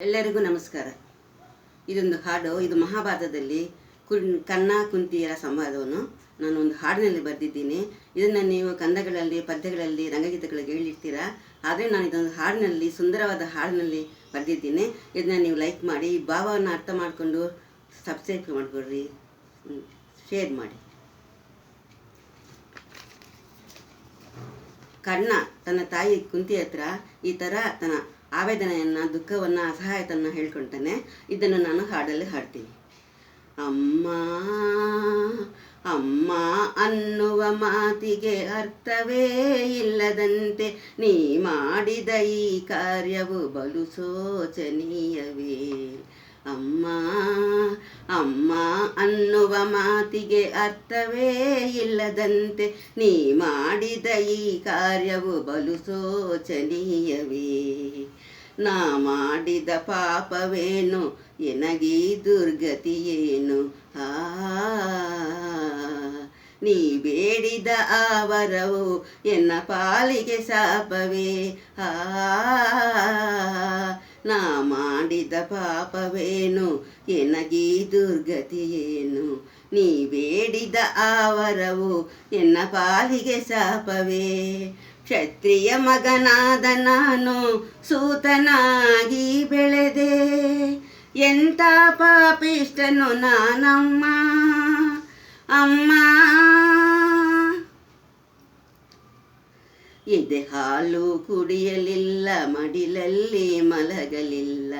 ಎಲ್ಲರಿಗೂ ನಮಸ್ಕಾರ. ಇದೊಂದು ಹಾಡು. ಇದು ಮಹಾಭಾರತದಲ್ಲಿ ಕನ್ನ ಕುಂತಿಯರ ಸಂವಾದವನ್ನು ನಾನು ಒಂದು ಹಾಡಿನಲ್ಲಿ ಬರೆದಿದ್ದೀನಿ. ಇದನ್ನು ನೀವು ಕಂದಗಳಲ್ಲಿ, ಪದ್ಯಗಳಲ್ಲಿ, ರಂಗಗೀತೆಗಳಿಗೆ ಹೇಳಿರ್ತೀರಾ. ಆದರೆ ನಾನು ಇದೊಂದು ಹಾಡಿನಲ್ಲಿ, ಸುಂದರವಾದ ಹಾಡಿನಲ್ಲಿ ಬರೆದಿದ್ದೀನಿ. ಇದನ್ನು ನೀವು ಲೈಕ್ ಮಾಡಿ, ಈ ಭಾವವನ್ನು ಅರ್ಥ ಮಾಡಿಕೊಂಡು ಸಬ್ಸ್ಕ್ರೈಬ್ ಮಾಡಿಕೊಡ್ರಿ, ಶೇರ್ ಮಾಡಿ. ಕರ್ಣ ತನ್ನ ತಾಯಿ ಕುಂತಿ ಹತ್ರ ಈ ಥರ ತನ್ನ ಆವೇದನೆಯನ್ನು, ದುಃಖವನ್ನು, ಅಸಹಾಯತನ ಹೇಳ್ಕೊಳ್ತಾನೆ. ಇದನ್ನು ನಾನು ಹಾಡಲ್ಲಿ ಹಾಡ್ತೀನಿ. ಅಮ್ಮ ಅಮ್ಮ ಅನ್ನುವ ಮಾತಿಗೆ ಅರ್ಥವೇ ಇಲ್ಲದಂತೆ ನೀ ಮಾಡಿದ ಈ ಕಾರ್ಯವು ಬಲು ಶೋಚನೀಯವೇ. ಅಮ್ಮ ಅಮ್ಮ ಅನ್ನುವ ಮಾತಿಗೆ ಅರ್ಥವೇ ಇಲ್ಲದಂತೆ ನೀ ಮಾಡಿದ ಈ ಕಾರ್ಯವು ಬಲು ಶೋಚನೀಯವೇ. ನಾ ಮಾಡಿದ ಪಾಪವೇನು, ಎನಗೀ ದುರ್ಗತಿಯೇನು. ನೀ ಬೇಡಿದ ಆ ವರವು ಎನ್ನ ಪಾಲಿಗೆ ಶಾಪವೇ. ನಾ ಮಾಡಿದ ಪಾಪವೇನು, ಎನಗೀ ದುರ್ಗತಿಯೇನು. ನೀ ಬೇಡಿದ ಆ ವರವು ಎನ್ನ ಪಾಲಿಗೆ ಶಾಪವೇ. ಕ್ಷತ್ರಿಯ ಮಗನಾದ ನಾನು ಸೂತನಾಗಿ ಬೆಳೆದೆ, ಎಂಥ ಪಾಪಿಷ್ಟನು ನಾನಮ್ಮ. ಅಮ್ಮ ಎದೆ ಹಾಲು ಕುಡಿಯಲಿಲ್ಲ, ಮಡಿಲಲ್ಲಿ ಮಲಗಲಿಲ್ಲ.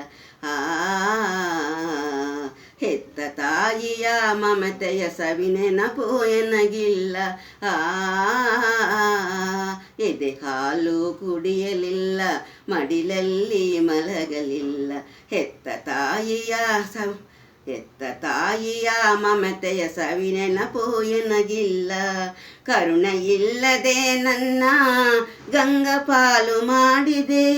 ಹೆತ್ತ ತಾಯಿಯ ಮಮತೆಯ ಸವಿನೆನಪು ಎನಗಿಲ್ಲ. ಎದೆ ಹಾಲು ಕುಡಿಯಲಿಲ್ಲ, ಮಡಿಲಲ್ಲಿ ಮಲಗಲಿಲ್ಲ. ಹೆತ್ತ ತಾಯಿಯ ಮಮತೆಯ ಸವಿನೆನಪು ಎನಗಿಲ್ಲ. ಕರುಣೆ ಇಲ್ಲದೆ ನನ್ನ ಗಂಗಪಾಲು ಮಾಡಿದೆ,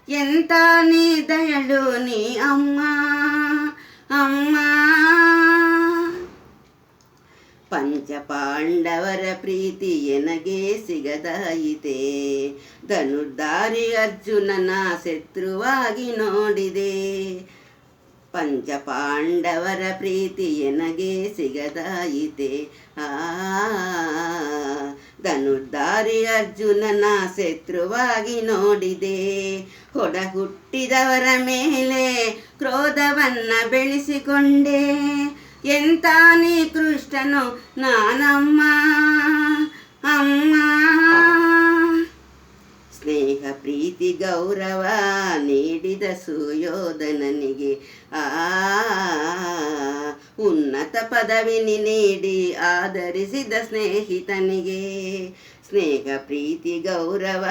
ಎಂತ ನೀ ದಯಳು ನೀ ಅಮ್ಮ. ಅಮ್ಮ ಪಂಚಪಾಂಡವರ ಪ್ರೀತಿ ಎನಗೆ ಸಿಗದಾಯಿತೆ, ಧನುರ್ಧಾರಿ ಅರ್ಜುನನ ಶತ್ರುವಾಗಿ ನೋಡಿದೆ. ಪಂಚಪಾಂಡವರ ಪ್ರೀತಿ ಎನಗೆ ಸಿಗದಾಯಿತೆ, ಧನುರ್ಧಾರಿ ಅರ್ಜುನನ ಶತ್ರುವಾಗಿ ನೋಡಿದೆ. ಹೊಡ ಹುಟ್ಟಿದವರ ಮೇಲೆ ಕ್ರೋಧವನ್ನ ಬೆಳೆಸಿಕೊಂಡೆ, ಎಂತ ನೀ ಕೃಷ್ಣನು ನಾನಮ್ಮ. ಅಮ್ಮ ಸ್ನೇಹ ಪ್ರೀತಿ ಗೌರವ ನೀಡಿದ ಸುಯೋಧನನಿಗೆ, ಉನ್ನತ ಪದವಿ ನೀಡಿ ಆದರಿಸಿದ ಸ್ನೇಹಿತನಿಗೆ. ಸ್ನೇಹ ಪ್ರೀತಿ ಗೌರವ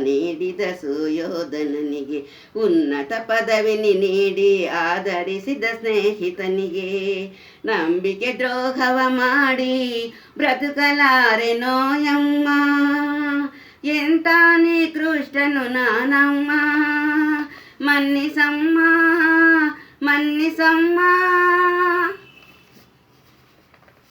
ನೀಡಿದ ಸುಯೋಧನನಿಗೆ, ಉನ್ನತ ಪದವಿ ನೀಡಿ ಆದರಿಸಿದ ಸ್ನೇಹಿತನಿಗೆ. ನಂಬಿಕೆ ದ್ರೋಹವ ಮಾಡಿ ಬ್ರತುಕಲಾರೆನೋ ಯಮ್ಮ, ಎಂತ ನೀ ಕೃಷ್ಣನು ನಾನಮ್ಮ. ಮನ್ನಿಸಮ್ಮ ಮನ್ನಿಸಮ್ಮ.